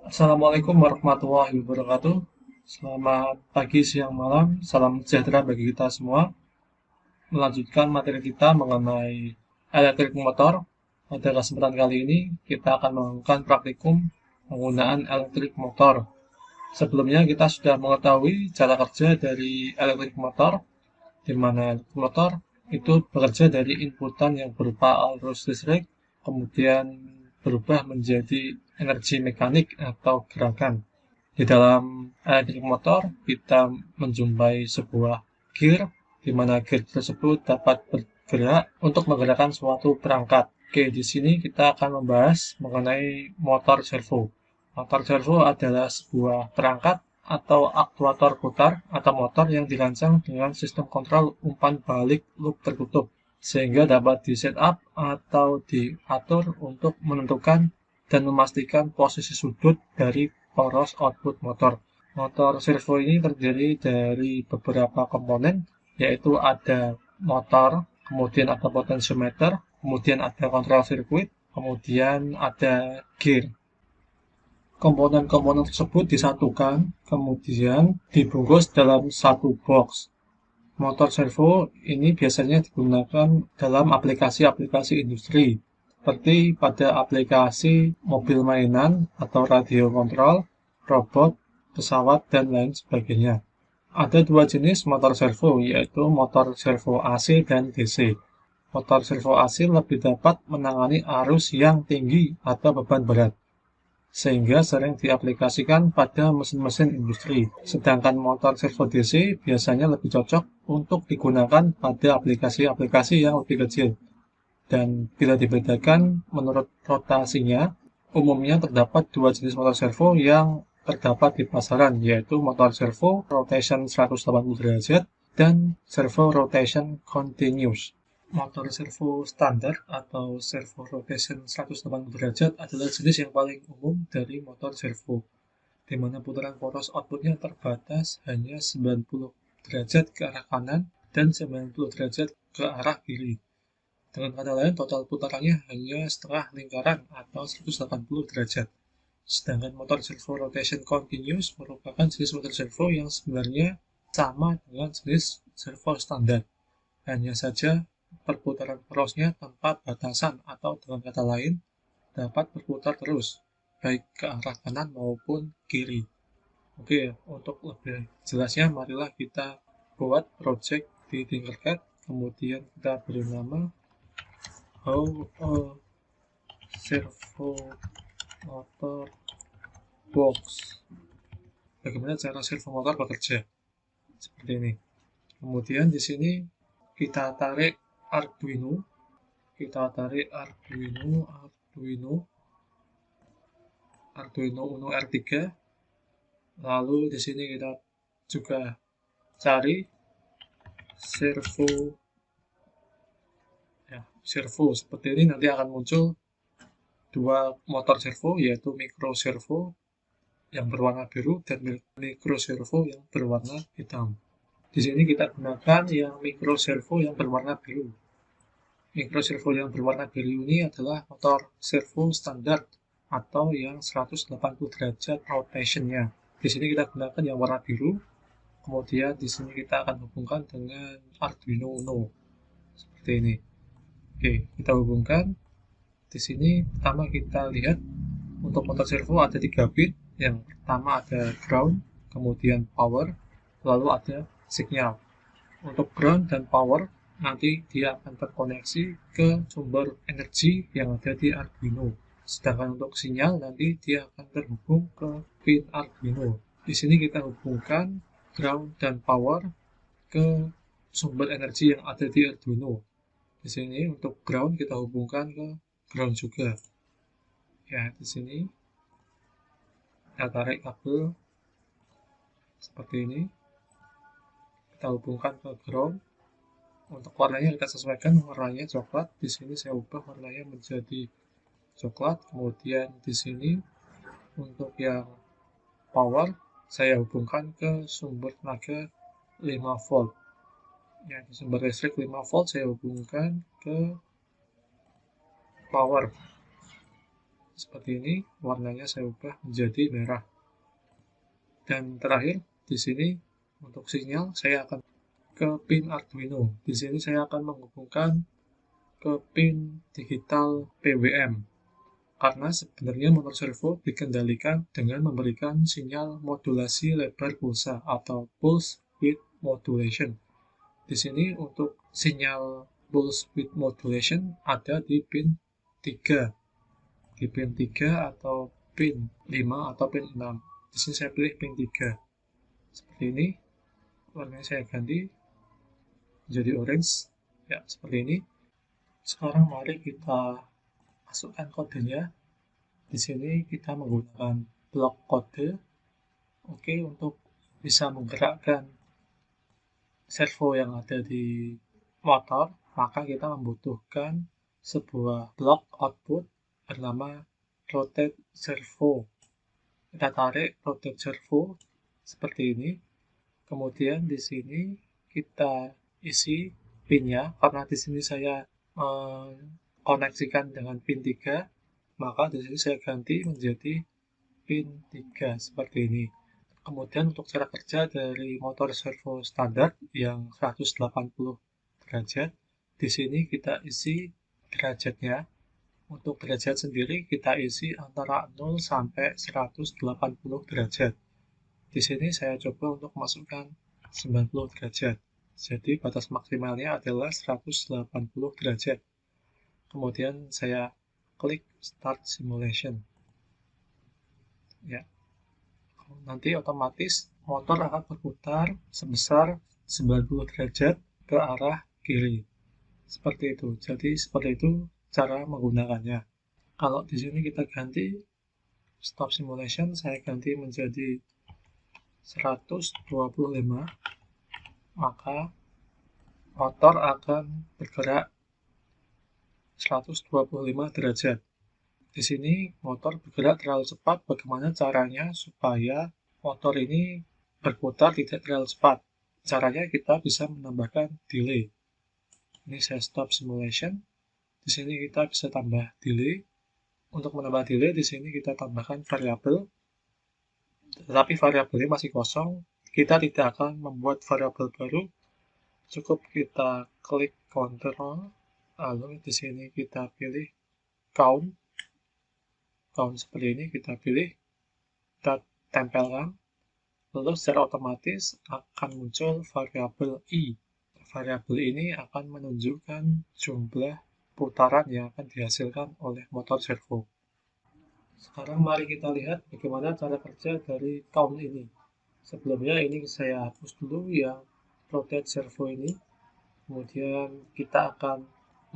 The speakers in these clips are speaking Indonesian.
Assalamualaikum warahmatullahi wabarakatuh. Selamat pagi, siang, malam. Salam sejahtera bagi kita semua. Melanjutkan materi kita mengenai elektrik motor. Pada kesempatan kali ini, kita akan melakukan praktikum penggunaan elektrik motor. Sebelumnya, kita sudah mengetahui cara kerja dari elektrik motor, di mana elektrik motor itu bekerja dari inputan yang berupa arus listrik, kemudian berubah menjadi energi mekanik atau gerakan. Di dalam elektrik motor, kita menjumpai sebuah gear, di mana gear tersebut dapat bergerak untuk menggerakkan suatu perangkat. Oke, di sini kita akan membahas mengenai motor servo. Motor servo adalah sebuah perangkat atau aktuator putar atau motor yang dirancang dengan sistem kontrol umpan balik loop tertutup, sehingga dapat di-setup atau diatur untuk menentukan dan memastikan posisi sudut dari poros output motor. Motor servo ini terdiri dari beberapa komponen, yaitu ada motor, kemudian ada potentiometer, kemudian ada kontrol sirkuit, kemudian ada gear. Komponen-komponen tersebut disatukan, kemudian dibungkus dalam satu box. Motor servo ini biasanya digunakan dalam aplikasi-aplikasi industri, seperti pada aplikasi mobil mainan atau radio kontrol, robot, pesawat, dan lain sebagainya. Ada dua jenis motor servo, yaitu motor servo AC dan DC. Motor servo AC lebih dapat menangani arus yang tinggi atau beban berat, sehingga sering diaplikasikan pada mesin-mesin industri. Sedangkan motor servo DC biasanya lebih cocok untuk digunakan pada aplikasi-aplikasi yang lebih kecil. Dan bila dibedakan menurut rotasinya, umumnya terdapat dua jenis motor servo yang terdapat di pasaran, yaitu motor servo rotation 180 derajat dan servo rotation continuous. Motor servo standar atau servo rotation 180 derajat adalah jenis yang paling umum dari motor servo, di mana putaran poros outputnya terbatas hanya 90 derajat ke arah kanan dan 90 derajat ke arah kiri. Dengan kata lain, total putarannya hanya setengah lingkaran atau 180 derajat. Sedangkan motor servo rotation continuous merupakan jenis motor servo yang sebenarnya sama dengan jenis servo standar. Hanya saja perputaran porosnya tanpa batasan atau dengan kata lain dapat berputar terus, baik ke arah kanan maupun kiri. Oke, untuk lebih jelasnya marilah kita buat project di Tinkercad, kemudian kita beri nama How a Servo Motor Works. Bagaimana cara servo motor bekerja? Seperti ini. Kemudian di sini kita tarik Arduino, Arduino Uno R3. Lalu di sini kita juga cari servo, ya, servo seperti ini. Nanti akan muncul dua motor servo, yaitu micro servo yang berwarna biru dan micro servo yang berwarna hitam. Di sini kita gunakan yang micro servo yang berwarna biru. Micro servo yang berwarna biru ini adalah motor servo standar atau yang 180 derajat rotationnya. Di sini kita gunakan yang warna biru. Kemudian di sini kita akan hubungkan dengan Arduino Uno seperti ini. Oke, kita hubungkan. Di sini pertama kita lihat untuk motor servo ada 3 bit. Yang pertama ada ground, kemudian power, lalu ada signal. Untuk ground dan power nanti dia akan terkoneksi ke sumber energi yang ada di Arduino. Sedangkan untuk sinyal nanti dia akan terhubung ke pin Arduino. Di sini kita hubungkan ground dan power ke sumber energi yang ada di Arduino. Di sini untuk ground kita hubungkan ke ground juga. Ya, di sini kita tarik kabel seperti ini. Kita hubungkan ke ground. Untuk warnanya kita sesuaikan, warnanya coklat. Di sini saya ubah warnanya menjadi coklat. Kemudian di sini untuk yang power saya hubungkan ke sumber tenaga 5 volt. Ya, sumber listrik 5 volt saya hubungkan ke power seperti ini, warnanya saya ubah menjadi merah. Dan terakhir, di sini untuk sinyal saya akan ke pin Arduino. Di sini saya akan menghubungkan ke pin digital PWM. Karena sebenarnya motor servo dikendalikan dengan memberikan sinyal modulasi lebar pulsa atau pulse width modulation. Di sini untuk sinyal pulse width modulation ada di pin 3. Di pin 3 atau pin 5 atau pin 6. Di sini saya pilih pin 3. Seperti ini. Warnanya saya ganti menjadi orange. Ya, seperti ini. Sekarang mari kita masukkan kodenya. Di sini kita menggunakan blok kode. Oke, untuk bisa menggerakkan servo yang ada di motor, maka kita membutuhkan sebuah blok output bernama rotate servo. Kita tarik rotate servo seperti ini. Kemudian di sini kita isi pinnya, karena di sini saya koneksikan dengan pin 3, maka di sini saya ganti menjadi pin 3 seperti ini. Kemudian untuk cara kerja dari motor servo standar yang 180 derajat, di sini kita isi derajatnya. Untuk derajat sendiri kita isi antara 0 sampai 180 derajat. Di sini saya coba untuk masukkan 90 derajat. Jadi batas maksimalnya adalah 180 derajat. Kemudian saya klik Start Simulation. Ya. Nanti otomatis motor akan berputar sebesar 90 derajat ke arah kiri. Seperti itu. Jadi seperti itu cara menggunakannya. Kalau di sini kita ganti Stop Simulation, saya ganti menjadi 125, maka motor akan bergerak 125 derajat. Di sini motor bergerak terlalu cepat. Bagaimana caranya supaya motor ini berputar tidak terlalu cepat? Caranya kita bisa menambahkan delay. Ini saya stop simulation. Di sini kita bisa tambah delay. Untuk menambah delay, di sini kita tambahkan variabel. Tetapi variabelnya masih kosong. Kita tidak akan membuat variabel baru. Cukup kita klik Ctrl, lalu di sini kita pilih count. Count seperti ini kita pilih, kita tempelkan, lalu secara otomatis akan muncul variabel i. Variabel ini akan menunjukkan jumlah putaran yang akan dihasilkan oleh motor servo. Sekarang mari kita lihat bagaimana cara kerja dari count ini. Sebelumnya ini saya hapus dulu yang rotate servo ini. Kemudian kita akan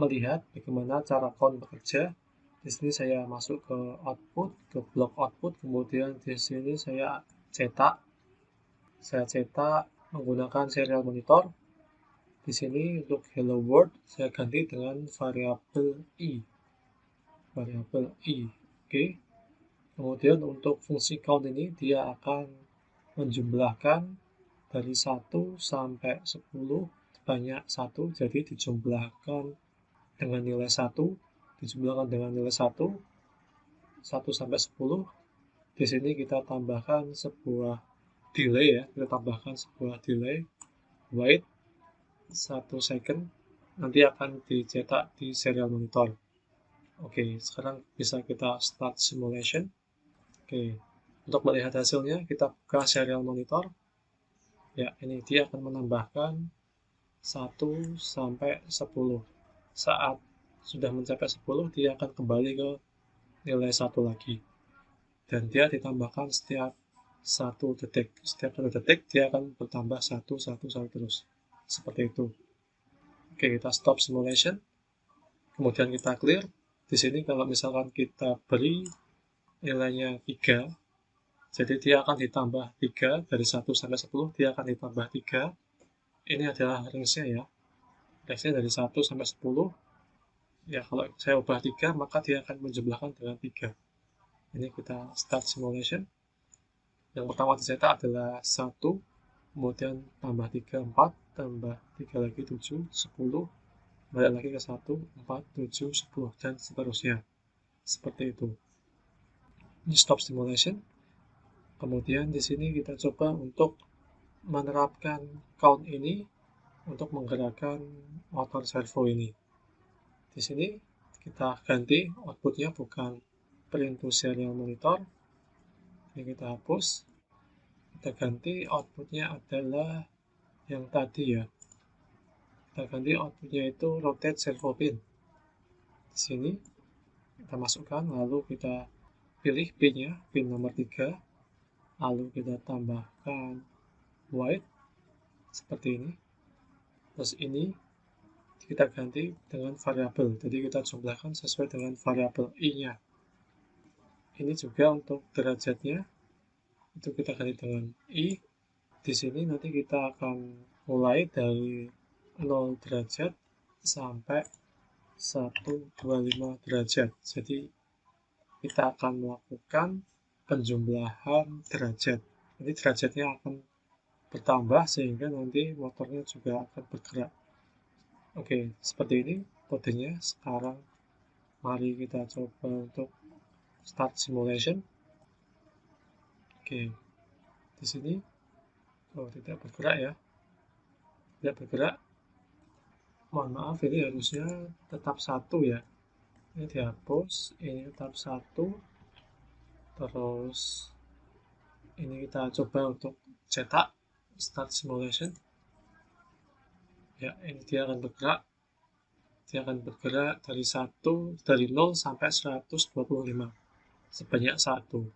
melihat bagaimana cara count bekerja. Di sini saya masuk ke output, ke blok output, kemudian di sini saya cetak menggunakan serial monitor. Di sini untuk hello world saya ganti dengan variabel i. Oke. Kemudian untuk fungsi count ini dia akan menjumlahkan dari 1 sampai 10 banyak 1, jadi dijumlahkan dengan nilai 1, dijumlahkan dengan nilai 1 sampai 10. Di sini kita tambahkan sebuah delay ya, kita tambahkan sebuah delay wait 1 second, nanti akan dicetak di serial monitor. Oke, sekarang bisa kita start simulation. Oke, untuk melihat hasilnya kita buka serial monitor. Ya, ini dia akan menambahkan 1 sampai 10. Saat sudah mencapai 10, dia akan kembali ke nilai 1 lagi. Dan dia ditambahkan setiap 1 detik. Setiap 1 detik dia akan bertambah 1 terus. Seperti itu. Oke, kita stop simulation. Kemudian kita clear. Di sini kalau misalkan kita beri nilainya 3, jadi dia akan ditambah 3 dari 1 sampai 10, dia akan ditambah 3. Ini adalah range-nya ya. Range-nya dari 1 sampai 10. Ya, kalau saya ubah 3, maka dia akan menjumlahkan dengan 3. Ini kita start simulation. Yang pertama dicetak adalah 1, kemudian tambah 3, 4, tambah 3 lagi 7, 10, balik lagi ke 1, 4, 7, 10, dan seterusnya. Seperti itu. Ini stop stimulation. Kemudian di sini kita coba untuk menerapkan count ini untuk menggerakkan motor servo ini. Di sini kita ganti outputnya bukan print to serial monitor. Ini kita hapus. Kita ganti outputnya adalah yang tadi ya. Kita ganti outputnya itu rotate servo pin. Di sini kita masukkan, lalu kita pilih pinnya, pin nomor 3. Lalu kita tambahkan white seperti ini. Terus ini kita ganti dengan variabel, jadi kita jumlahkan sesuai dengan variabel i-nya. Ini juga untuk derajatnya, itu kita ganti dengan i. Di sini nanti kita akan mulai dari 0 derajat sampai 125 derajat. Jadi kita akan melakukan penjumlahan derajat. Jadi derajatnya akan bertambah sehingga nanti motornya juga akan bergerak. Oke, seperti ini kodenya. Sekarang mari kita coba untuk start simulation. Oke, di sini tidak bergerak ya, tidak bergerak. Mohon maaf, ini harusnya tetap 1 ya. Ini dihapus, ini tetap 1. Terus ini kita coba untuk cetak start simulation. Ya, ini dia akan bergerak. Dia akan bergerak dari 0 sampai 125 sebanyak 1.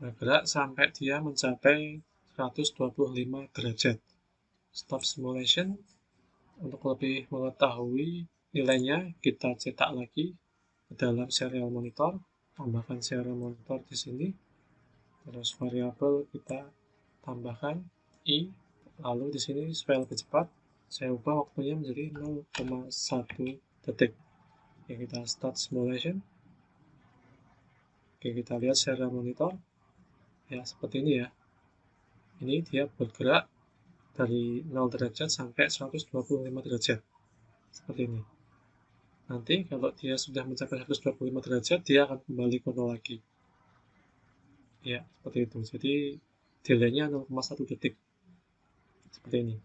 Bergerak sampai dia mencapai 125 derajat. Stop simulation. Untuk lebih mengetahui nilainya, kita cetak lagi ke dalam serial monitor. Tambahkan serial monitor di sini. Terus variabel kita tambahkan i. Lalu di sini supaya lebih cepat, saya ubah waktunya menjadi 0,1 detik. Oke, kita start simulation. Oke, kita lihat serial monitor. Ya, seperti ini ya. Ini dia bergerak dari 0 derajat sampai 125 derajat. Seperti ini. Nanti kalau dia sudah mencapai 125 derajat, dia akan kembali ke 0 lagi. Ya, seperti itu. Jadi, delay-nya 0,1 detik. Seperti ini.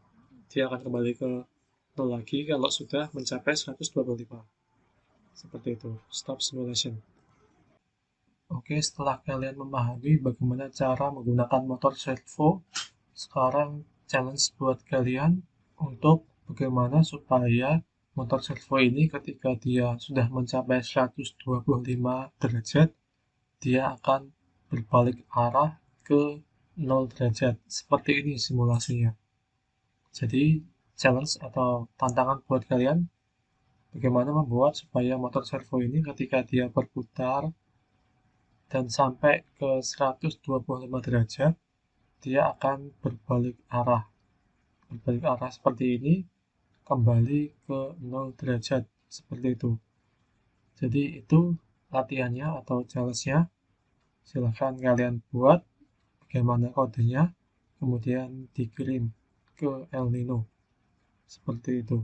Dia akan kembali ke 0 lagi kalau sudah mencapai 125. Seperti itu. Stop simulation. Oke, setelah kalian memahami bagaimana cara menggunakan motor servo, sekarang challenge buat kalian untuk bagaimana supaya motor servo ini ketika dia sudah mencapai 125 derajat, dia akan berbalik arah ke 0 derajat. Seperti ini simulasinya. Jadi, challenge atau tantangan buat kalian, bagaimana membuat supaya motor servo ini ketika dia berputar dan sampai ke 125 derajat, dia akan berbalik arah. Berbalik arah seperti ini, kembali ke 0 derajat, seperti itu. Jadi itu latihannya atau challenge-nya. Silahkan kalian buat bagaimana kodenya, kemudian dikirim ke El Nino. Seperti itu.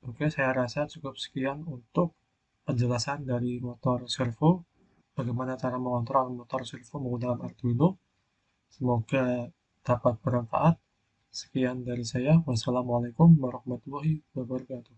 Oke, saya rasa cukup sekian untuk penjelasan dari motor servo. Bagaimana cara mengontrol motor servo menggunakan Arduino. Semoga dapat bermanfaat. Sekian dari saya. Wassalamualaikum warahmatullahi wabarakatuh.